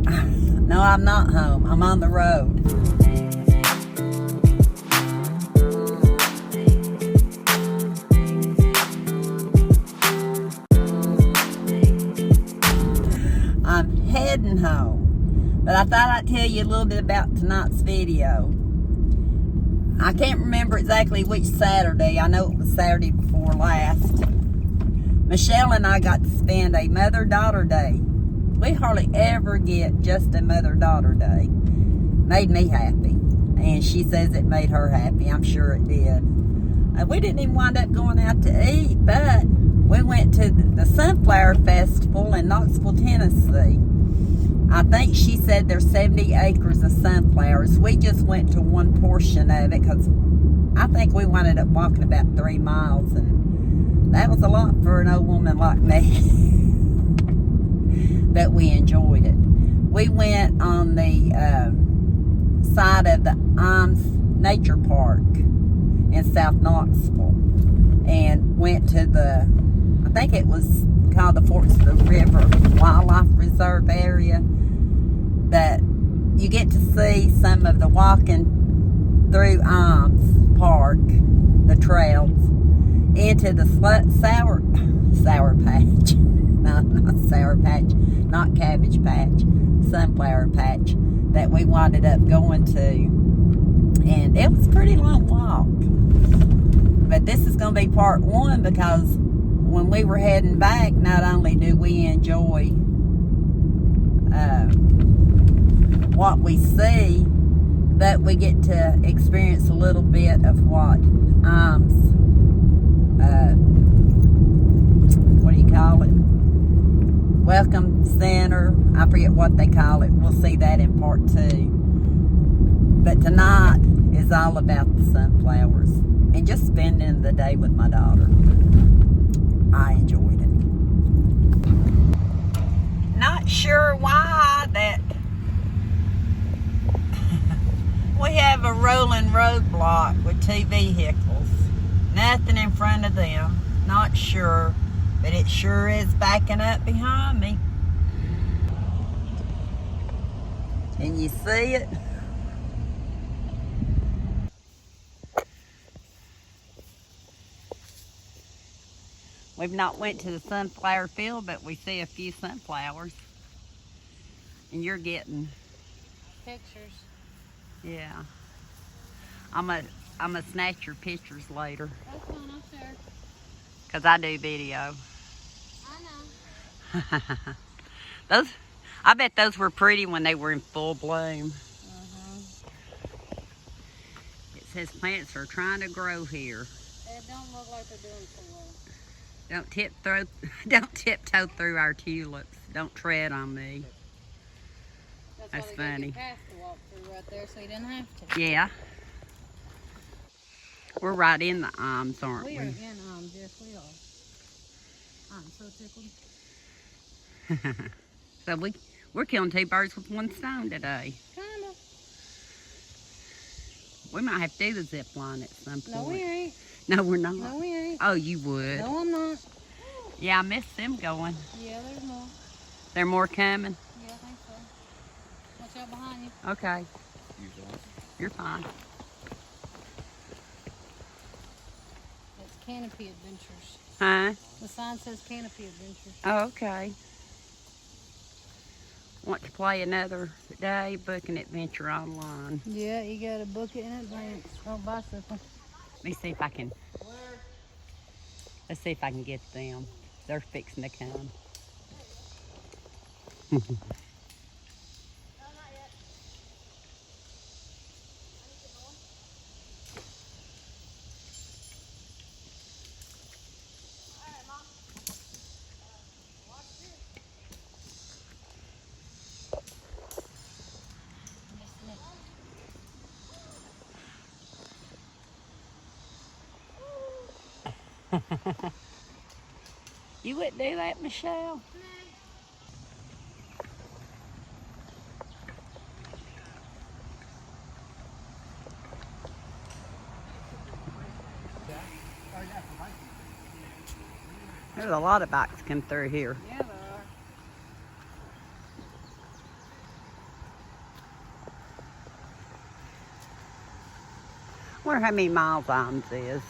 No, I'm not home. I'm on the road. I'm heading home. But I thought I'd tell you a little bit about tonight's video. I can't remember exactly which Saturday. I know it was Saturday before last. Michelle and I got to spend a mother-daughter day. We hardly ever get just a mother-daughter day. Made me happy. And she says it made her happy. I'm sure it did. We didn't even wind up going out to eat, but we went to the Sunflower Festival in Knoxville, Tennessee. I think she said there's 70 acres of sunflowers. We just went to one portion of it because I think we wound up walking about 3 miles, and that was a lot for an old woman like me. But we enjoyed it. We went on the side of the Ijams Nature Park in South Knoxville and went to the, I think it was called the Forks of the River Wildlife Reserve area. That you get to see some of the walking through Ijams Park, the trails, into the sour patch. No, not sour patch, not cabbage patch, sunflower patch that we winded up going to. And it was a pretty long walk. But this is going to be part one because when we were heading back, not only do we enjoy what we see, but we get to experience a little bit of what what do you call it? Welcome Center. I forget what they call it. We'll see that in part 2. But tonight is all about the sunflowers and just spending the day with my daughter. I enjoyed it. Not sure why that we have a rolling roadblock with 2 vehicles. Nothing in front of them. Not sure, but it sure is backing up behind me. Can you see it? We've not went to the sunflower field, but we see a few sunflowers. And you're getting pictures. Yeah. I'm gonna snatch your pictures later. That's fine, I'll share. Cause I do video. I know. Those, I bet those were pretty when they were in full bloom. It says plants are trying to grow here. It don't look like they're doing so well. Don't tiptoe through our tulips. Don't tread on me. That's why funny. They path to walk through right there, so you didn't have to. Yeah. We're right in the Ijams, aren't we? We are in Ijams, yes we are. I'm so tickled. So we're killing 2 birds with 1 stone today. Kinda. We might have to do the zip line at some point. No, we ain't. No, we're not. No, we ain't. Oh, you would. No, I'm not. Yeah, I missed them going. Yeah, there's more. There more coming? Yeah, I think so. Watch out behind you. Okay. You're fine. It's Canopy Adventures. Huh? The sign says Canopy Adventures. Oh, okay. Want to play another day, book an adventure online. Yeah, you gotta book it in advance. Oh, bicycle. Let me see if I can. Let's see if I can get them. They're fixing to come. You wouldn't do that, Michelle? There's a lot of bikes come through here. Yeah, there Wonder how many miles Ijams is.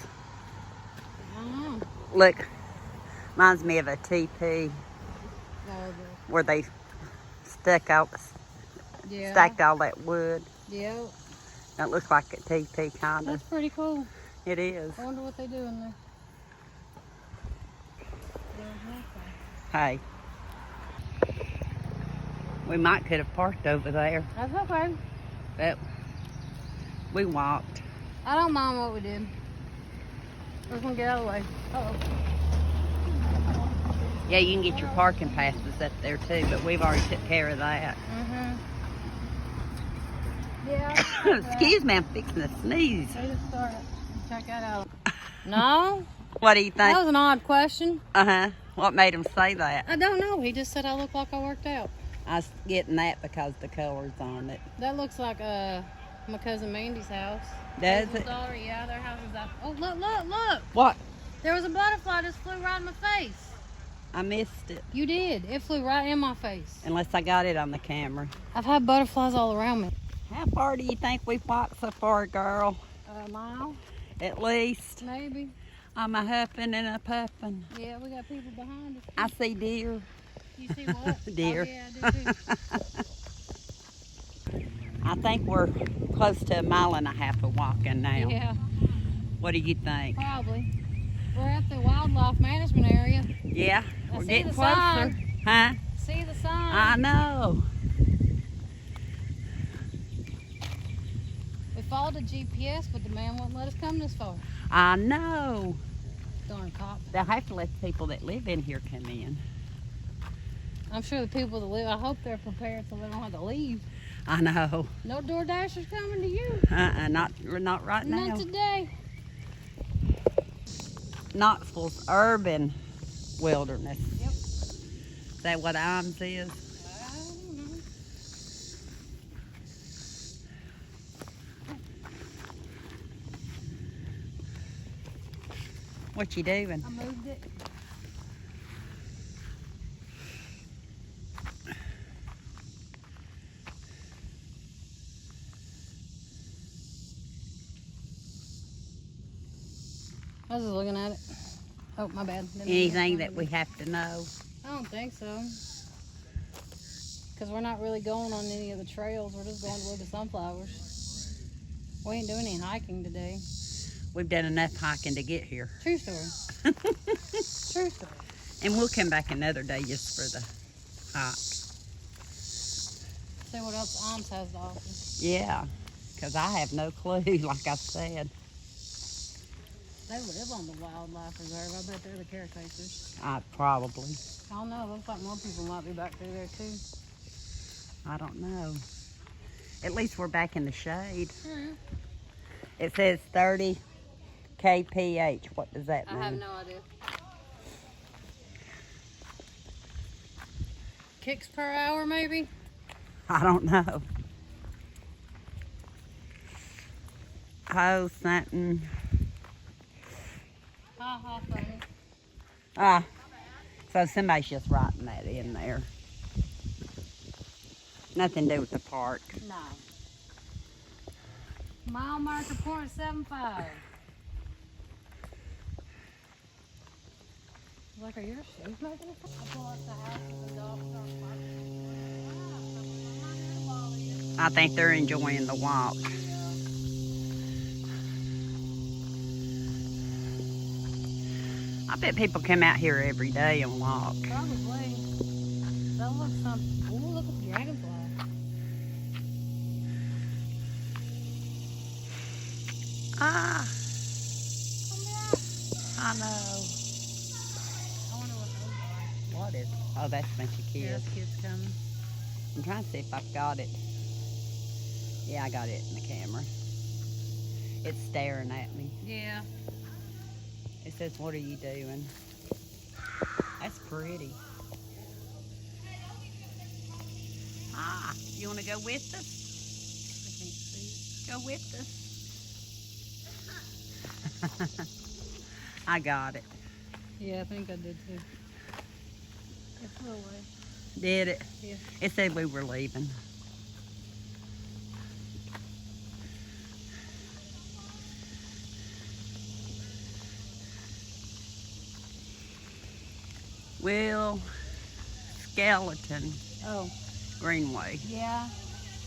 I don't know. Look, reminds me of a teepee Oh, where they stacked all that wood. Yeah. That looks like a teepee, kind That's of. pretty cool. It is. I wonder what they do in there. Hey. We might could have parked over there, That's okay. but we walked. I don't mind what we did. We're gonna get out of the way. Uh-oh. Yeah, you can get your parking passes up there too, but we've already took care of that. Yeah. Excuse me, I'm fixing to sneeze. They just started. Check that out. No? What do you think? That was an odd question. Uh-huh. What made him say that? I don't know. He just said I look like I worked out. I was getting that because the color's on it. That looks like my cousin Mandy's house. Does Hazel's it? daughter, yeah, their house is out. Oh, look. What? There was a butterfly that flew right in my face. I missed it. You did. It flew right in my face. Unless I got it on the camera. I've had butterflies all around me. How far do you think we've walked so far, girl? A mile, At least. maybe. I'm a huffing and a puffing. Yeah, we got people behind us. I see deer. You see what? Deer. Oh, yeah, I do too. I think we're close to 1.5 miles of walking now. Yeah, What do you think? probably. We're at the wildlife management area. Yeah, I we're see getting the closer. sign. Huh? See the sign? I know. We followed the GPS, but the man won't let us come this far. I know. Darn cop. They'll have to let the people that live in here come in. I'm sure the people that live, I hope they're prepared so they don't have to leave. I know. No door dashers coming to you. Not right now. Not today. Knoxville's urban wilderness. Yep. Is that what Ijams is? I don't know. What you doing? I moved it. I was just looking at it. Oh, my bad. Anything that we have to know? I don't think so. Because we're not really going on any of the trails. We're just going to look at sunflowers. We ain't doing any hiking today. We've done enough hiking to get here. True story. True story. And we'll come back another day just for the hike. See what else Ijams has to offer. Yeah, because I have no clue, like I said. They live on the wildlife reserve. I bet they're the caretakers. Probably. I don't know. Looks like more people might be back through there too. I don't know. At least we're back in the shade. Hmm. It says 30 kph. What does that mean? I have no idea. Kicks per hour, maybe? I don't know. Oh, something. Ha ha, funny. So somebody's just writing that in there. Nothing to do with the park. No. Mile marker 0.75. Like, are your shoes making a I pull up the house and the dog starts barking. I think they're enjoying the walk. I bet people come out here every day and walk. Probably. That looks something. Oh, look at the dragonfly. I know. I wonder what those are. What is? Oh, that's a bunch of kids. Yes, kids coming. I'm trying to see if I've got it. Yeah, I got it in the camera. It's staring at me. Yeah. It says, "What are you doing?" That's pretty. You want to go with us? I can't see. Go with us. I got it. Yeah, I think I did too. It flew away. Did it? Yeah. It said we were leaving. Will Skeleton Oh, Greenway. yeah.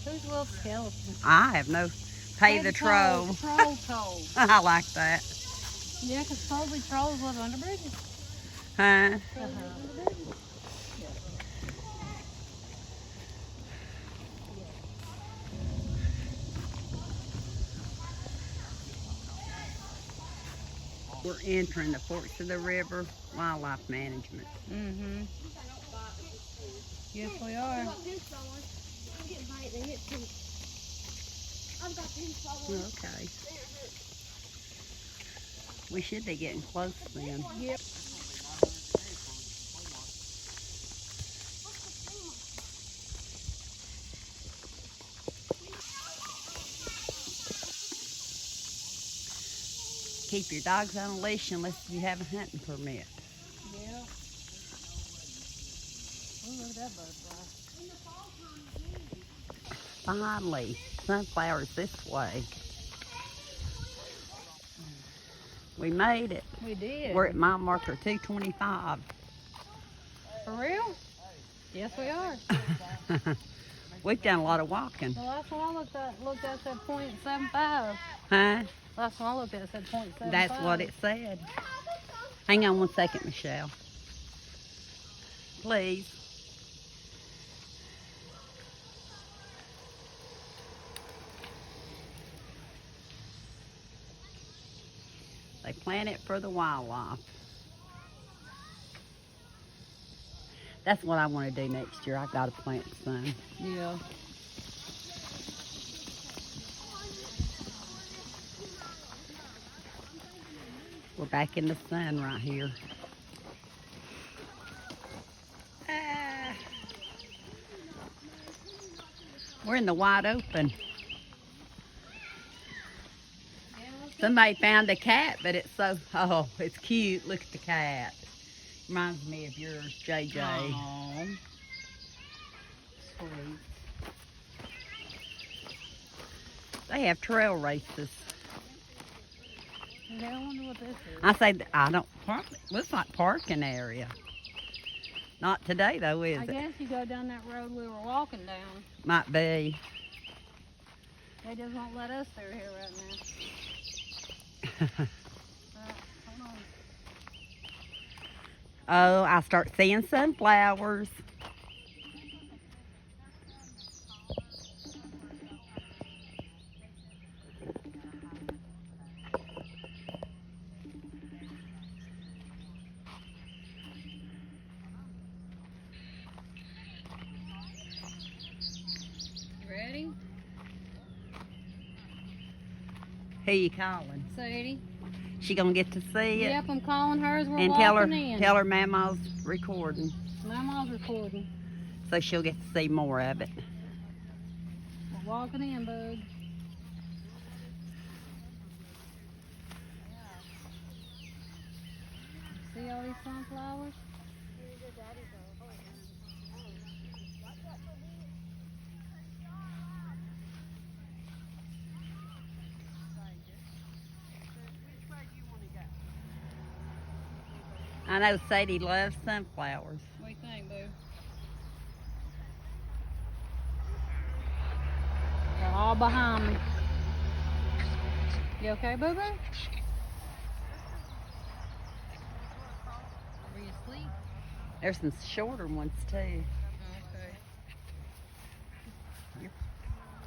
Who's Will Skeleton? I have no pay the troll. Troll toll. I like that. Yeah, because supposedly trolls live under bridges. Huh? We're entering the Forks of the River Wildlife Management. Mm-hmm. Yes, we are. Okay. We should be getting close then. Yep. Keep your dogs on a leash unless you have a hunting permit. Yeah. Oh, look at that butterfly. Finally, sunflowers this way. We made it. We did. We're at mile marker 225. For real? Yes, we are. We've done a lot of walking. The last one I looked at said 0.75. Huh? Last one I looked at said 0.75. That's what it said. Hang on one second, Michelle. Please. They plant it for the wildlife. That's what I want to do next year. I got to plant some. Yeah. We're back in the sun right here. We're in the wide open. Somebody found a cat, but it's so, oh, it's cute. Look at the cat. Reminds me of yours, JJ. Aww. Sweet. They have trail races. Yeah, I wonder what this is. I say, I don't, looks like parking area. Not today though, is I it? guess you go down that road we were walking down. Might be. They just won't let us through here right now. Hold on. Oh, I start seeing sunflowers. You ready? Who you calling? Sadie? She gonna get to see it? Yep, I'm calling hers. We're And walking in. tell her Mama's recording, Mama's recording. so she'll get to see more of it. We're walking in, bud. See all these sunflowers? I know Sadie loves sunflowers. What do you think, boo? They're all behind me. You okay, boo boo? Were you asleep? There's some shorter ones too. Okay.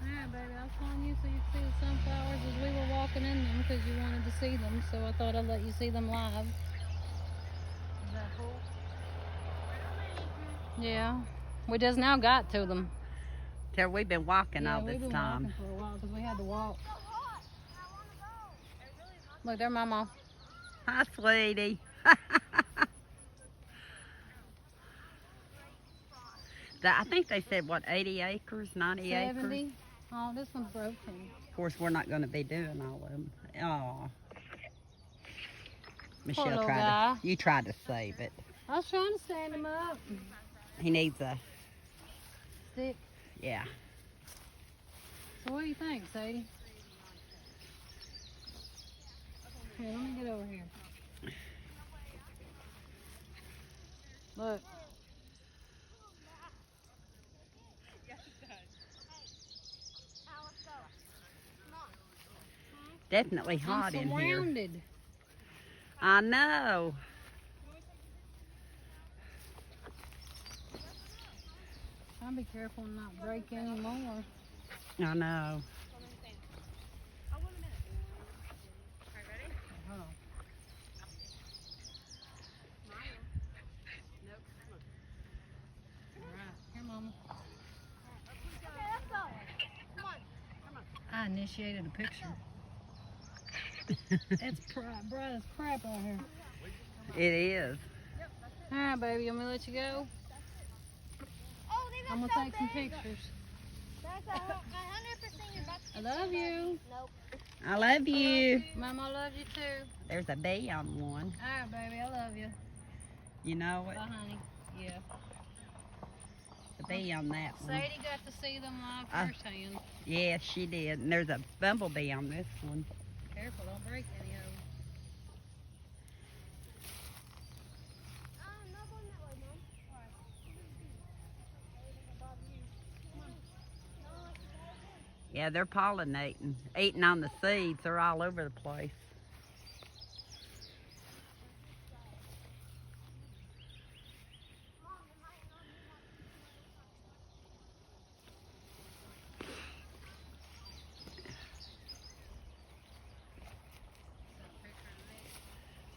Alright, baby, I was calling you so you could see the sunflowers as we were walking in them because you wanted to see them, so I thought I'd let you see them live. Is that cool? Yeah. We just now got to them. Tell we've been walking all we've this been time. walking for a while because we had to walk. Look, there, Mama. Hi, sweetie. I think they said, what, 80 acres, 90 acres? 70. Oh, this one's broken. Of course, we're not going to be doing all of them. Oh. Michelle little tried guy. to, you tried to save it. I was trying to stand him up. He needs a, Stick. yeah. So what do you think, Sadie? Here, let me get over here. Look. Definitely hot in here. Surrounded. I know. I'll be careful and not break any more. I know. Hold on. All right, here, Mama. I initiated a picture. It's bright as crap out here. It is. All right, baby, I'm gonna let you go. I'm gonna take some pictures. I love you. I love you. Mama, I love you too. There's a bee on one. All right, baby, I love you. You know it? Bye, honey. Yeah. The bee on that one. Sadie got to see them live firsthand. Yeah, she did. And there's a bumblebee on this one. Careful, don't break any of them. Yeah, they're pollinating, eating on the seeds. They're all over the place.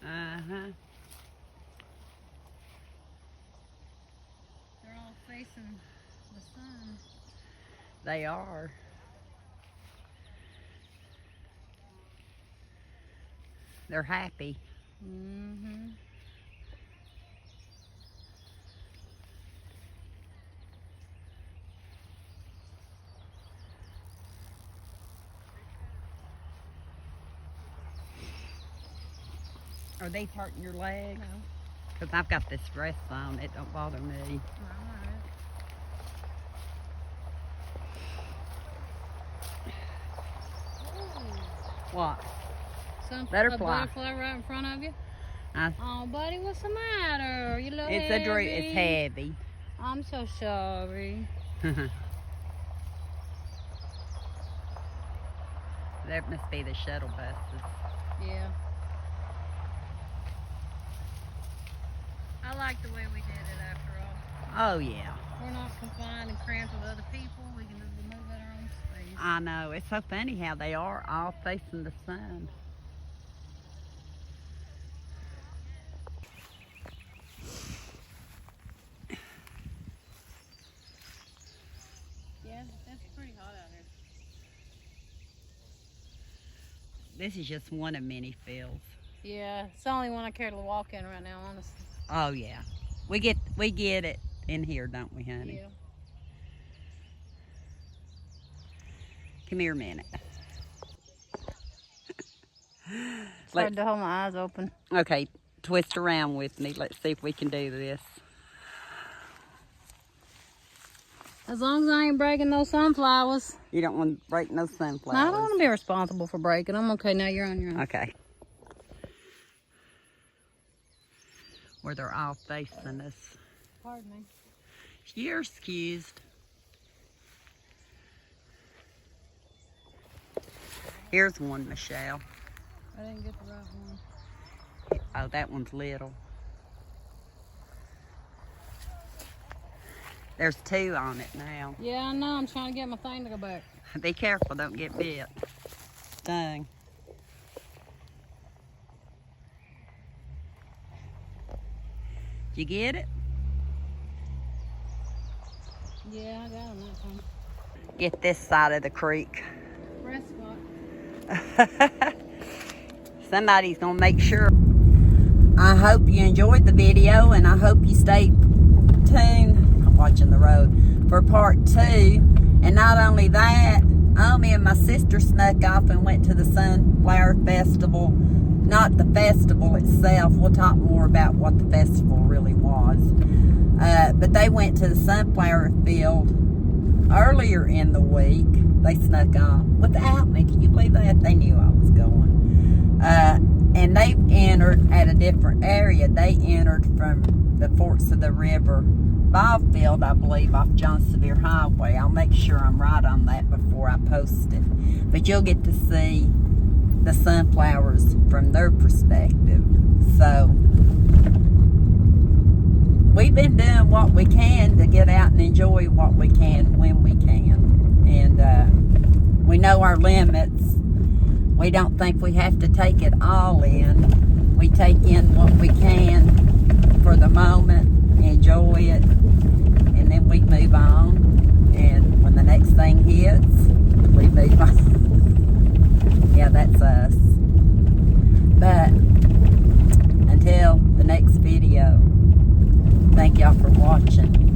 Uh-huh. They're all facing the sun. They are. They're happy. Mm-hmm. Are they hurting your legs? No. Because I've got this dress on. It don't bother me. Alright. What? A Butterfly. butterfly right in front of you? I, Oh, buddy, what's the matter? You look it's heavy. It's heavy. I'm so sorry. That must be the shuttle buses. Yeah. I like the way we did it after all. Oh, yeah. We're not confined and cramped with other people. We can move at our own space. I know. It's so funny how they are all facing the sun. Yeah, it's pretty hot out here. This is just one of many fields. Yeah, it's the only one I care to walk in right now, honestly. Oh, yeah. We get it in here, don't we, honey? Yeah. Come here a minute. It's hard to hold my eyes open. Okay, twist around with me. Let's see if we can do this. As long as I ain't breaking those sunflowers. You don't want to break no sunflowers. No, I don't want to be responsible for breaking them. Okay, now you're on your own. Okay. Where they're all facing us. Pardon me. You're excused. Here's one, Michelle. I didn't get the right one. Oh, that one's little. There's two on it now. Yeah, I know. I'm trying to get my thing to go back. Be careful, don't get bit. Dang. Did you get it? Yeah, I got them that time. Get this side of the creek. Rest spot. Somebody's gonna make sure. I hope you enjoyed the video, and I hope you stay tuned. I'm watching the road for part 2. And not only that, me and my sister snuck off and went to the Sunflower Festival. Not the festival itself. We'll talk more about what the festival really was. But they went to the sunflower field earlier in the week. They snuck off without me. Can you believe that? They knew I was going. And they entered at a different area. They entered from the forks of the river, Bobfield, I believe, off John Sevier Highway. I'll make sure I'm right on that before I post it. But you'll get to see the sunflowers from their perspective. So we've been doing what we can to get out and enjoy what we can when we can. And we know our limits. We don't think we have to take it all in. We take in what we can for the moment, enjoy it, and then we move on. And when the next thing hits, we move on. Yeah, that's us. But until the next video, thank y'all for watching.